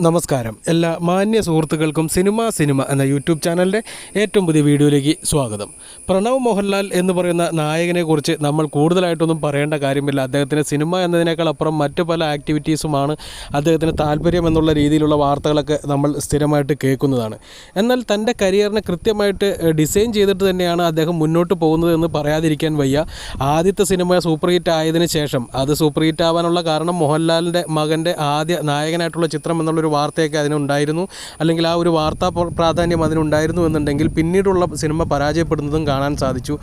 നമസ്കാരം എല്ലാ മാന്യ സുഹൃത്തുക്കൾക്കും സിനിമ എന്ന യൂട്യൂബ് ചാനലിൻ്റെ ഏറ്റവും പുതിയ വീഡിയോയിലേക്ക് സ്വാഗതം. പ്രണവ് മോഹൻലാൽ എന്ന് പറയുന്ന നായകനെക്കുറിച്ച് നമ്മൾ കൂടുതലായിട്ടൊന്നും പറയേണ്ട കാര്യമില്ല. അദ്ദേഹത്തിന് സിനിമ എന്നതിനേക്കാൾ അപ്പുറം മറ്റ് പല ആക്ടിവിറ്റീസുമാണ് അദ്ദേഹത്തിന് താല്പര്യം എന്നുള്ള രീതിയിലുള്ള വാർത്തകളൊക്കെ നമ്മൾ സ്ഥിരമായിട്ട് കേൾക്കുന്നതാണ്. എന്നാൽ തൻ്റെ കരിയറിനെ കൃത്യമായിട്ട് ഡിസൈൻ ചെയ്തിട്ട് തന്നെയാണ് അദ്ദേഹം മുന്നോട്ട് പോകുന്നത് എന്ന് പറയാതിരിക്കാൻ വയ്യ. ആദ്യത്തെ സിനിമ സൂപ്പർ ഹിറ്റ് ആയതിനു ശേഷം അത് സൂപ്പർ ഹിറ്റ് ആവാനുള്ള കാരണം മോഹൻലാലിൻ്റെ മകൻ്റെ ആദ്യ നായകനായിട്ടുള്ള ചിത്രം എന്നുള്ള വാർത്തയൊക്കെ അതിനുണ്ടായിരുന്നു, അല്ലെങ്കിൽ ആ ഒരു വാർത്താ പ്രാധാന്യം അതിനുണ്ടായിരുന്നു എന്നുണ്ടെങ്കിൽ പിന്നീടുള്ള സിനിമ പരാജയപ്പെടുന്നതും കാണാൻ സാധിച്ചു.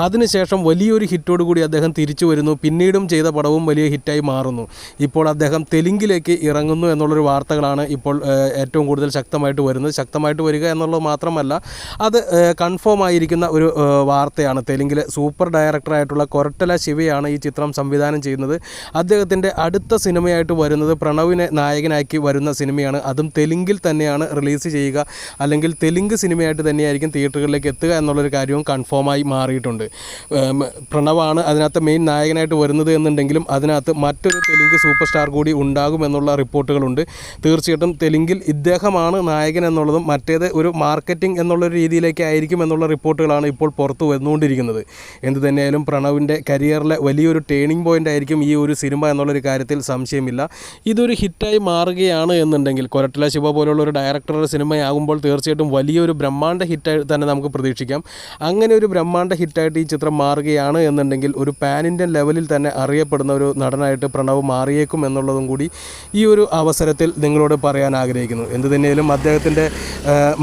അതിനുശേഷം വലിയൊരു ഹിറ്റോടുകൂടി അദ്ദേഹം തിരിച്ചു വരുന്നു. പിന്നീടും ചെയ്ത പടവും വലിയ ഹിറ്റായി മാറുന്നു. ഇപ്പോൾ അദ്ദേഹം തെലുങ്കിലേക്ക് ഇറങ്ങുന്നു എന്നുള്ളൊരു വാർത്തകളാണ് ഇപ്പോൾ ഏറ്റവും കൂടുതൽ ശക്തമായിട്ട് വരിക എന്നുള്ളത് മാത്രമല്ല, അത് കൺഫേം ആയിരിക്കുന്ന ഒരു വാർത്തയാണ്. തെലുങ്കിലെ സൂപ്പർ ഡയറക്ടറായിട്ടുള്ള കൊരട്ടല ശിവയാണ് ഈ ചിത്രം സംവിധാനം ചെയ്യുന്നത്. അദ്ദേഹത്തിൻ്റെ അടുത്ത സിനിമയായിട്ട് വരുന്നത് പ്രണവിനെ നായകനാക്കി വരുന്ന സിനിമയാണ്. അതും തെലുങ്കിൽ തന്നെയാണ് റിലീസ് ചെയ്യുക, അല്ലെങ്കിൽ തെലുങ്ക് സിനിമയായിട്ട് തന്നെയായിരിക്കും തിയേറ്ററുകളിലേക്ക് എത്തുക എന്നുള്ളൊരു കാര്യവും കൺഫേമായി മാറിയിട്ടുണ്ട്. പ്രണവാണ് അതിനകത്ത് മെയിൻ നായകനായിട്ട് വരുന്നത് എന്നുണ്ടെങ്കിലും അതിനകത്ത് മറ്റൊരു തെലുങ്ക് സൂപ്പർ സ്റ്റാർ കൂടി ഉണ്ടാകുമെന്നുള്ള റിപ്പോർട്ടുകളുണ്ട്. തീർച്ചയായിട്ടും തെലുങ്കിൽ ഇദ്ദേഹമാണ് നായകൻ എന്നുള്ളതും മറ്റേത് ഒരു മാർക്കറ്റിംഗ് എന്നുള്ളൊരു രീതിയിലേക്ക് ആയിരിക്കും എന്നുള്ള റിപ്പോർട്ടുകളാണ് ഇപ്പോൾ പുറത്തു വന്നുകൊണ്ടിരിക്കുന്നത്. എന്തു തന്നെയായാലും പ്രണവിൻ്റെ കരിയറിലെ വലിയൊരു ടേണിംഗ് പോയിൻ്റ് ആയിരിക്കും ഈ ഒരു സിനിമ എന്നുള്ളൊരു കാര്യത്തിൽ സംശയമില്ല. ഇതൊരു ഹിറ്റായി മാറുകയാണ് എന്നുണ്ടെങ്കിൽ, കൊരട്ടല ശിവ പോലുള്ള ഒരു ഡയറക്ടറുടെ സിനിമയാകുമ്പോൾ തീർച്ചയായിട്ടും വലിയൊരു ബ്രഹ്മാണ്ഡ ഹിറ്റായി തന്നെ നമുക്ക് പ്രതീക്ഷിക്കാം. അങ്ങനെ ഒരു ബ്രഹ്മാണ്ഡ ഹിറ്റായിട്ട് ഈ ചിത്രം മാറുകയാണ് എന്നുണ്ടെങ്കിൽ ഒരു പാൻ ഇന്ത്യൻ ലെവലിൽ തന്നെ അറിയപ്പെടുന്ന ഒരു നടനായിട്ട് പ്രണവ് മാറിയേക്കും എന്നുള്ളതും കൂടി ഈ ഒരു അവസരത്തിൽ നിങ്ങളോട് പറയാൻ ആഗ്രഹിക്കുന്നു. എന്തു തന്നെയാലും അദ്ദേഹത്തിൻ്റെ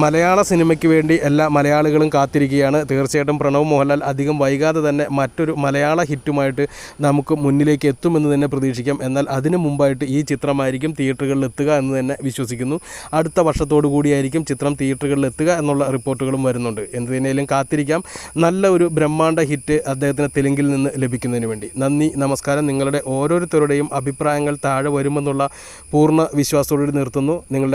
മലയാള സിനിമയ്ക്ക് വേണ്ടി എല്ലാ മലയാളികളും കാത്തിരിക്കുകയാണ്. തീർച്ചയായിട്ടും പ്രണവ് മോഹൻലാൽ അധികം വൈകാതെ തന്നെ മറ്റൊരു മലയാള ഹിറ്റുമായിട്ട് നമുക്ക് മുന്നിലേക്ക് എത്തുമെന്ന് തന്നെ പ്രതീക്ഷിക്കാം. എന്നാൽ അതിനു മുമ്പായിട്ട് ഈ ചിത്രമായിരിക്കും തിയേറ്ററുകളിൽ എത്തുക എന്ന് തന്നെ വിശ്വസിക്കുന്നു. അടുത്ത വർഷത്തോടു കൂടിയായിരിക്കും ചിത്രം തിയേറ്ററുകളിൽ എത്തുക എന്നുള്ള റിപ്പോർട്ടുകളും വരുന്നുണ്ട്. എന്തു തന്നെയാലും കാത്തിരിക്കാം നല്ല ഒരു ബ്രഹ്മാണ്ഡ ഹിറ്റ് അദ്ദേഹത്തിന് തെലുങ്കിൽ നിന്ന് ലഭിക്കുന്നതിന് വേണ്ടി. നന്ദി, നമസ്കാരം. നിങ്ങളുടെ ഓരോരുത്തരുടെയും അഭിപ്രായങ്ങൾ താഴെ വരുമെന്നുള്ള പൂർണ്ണ വിശ്വാസത്തോടെ നിർത്തുന്നു. നിങ്ങളുടെ